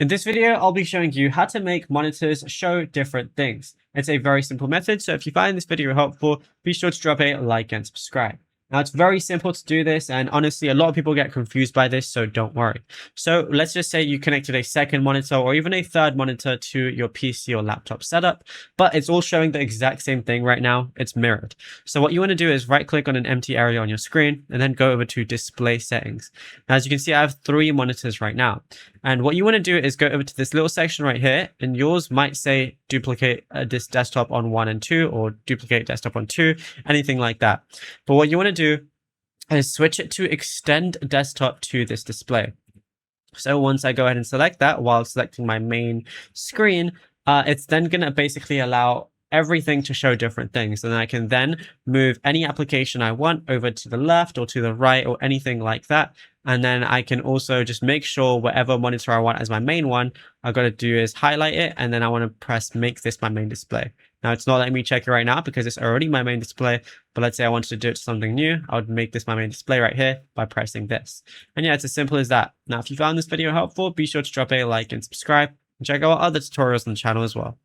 In this video, I'll be showing you how to make monitors show different things. It's a very simple method, so if you find this video helpful, be sure to drop a like and subscribe. Now, it's very simple to do this, and honestly, a lot of people get confused by this, so don't worry. So let's just say you connected a second monitor or even a third monitor to your PC or laptop setup, but it's all showing the exact same thing right now. It's mirrored. So what you want to do is right-click on an empty area on your screen and then go over to Display Settings. Now, as you can see, I have 3 monitors right now. And what you want to do is go over to this little section right here, and yours might say duplicate this desktop on 1 and 2, or duplicate desktop on 2, anything like that. But what you want to do is switch it to extend desktop to this display. So once I go ahead and select that while selecting my main screen, it's then going to basically allow everything to show different things, and I can then move any application I want over to the left or to the right or anything like that. And then I can also just make sure whatever monitor I want as my main one, I've got to do is highlight it, and then I want to press make this my main display. Now, it's not letting me check it right now because it's already my main display, but let's say I wanted to do it to something new. I would make this my main display right here by pressing this. And yeah, it's as simple as that. Now, if you found this video helpful, be sure to drop a like and subscribe, and check out other tutorials on the channel as well.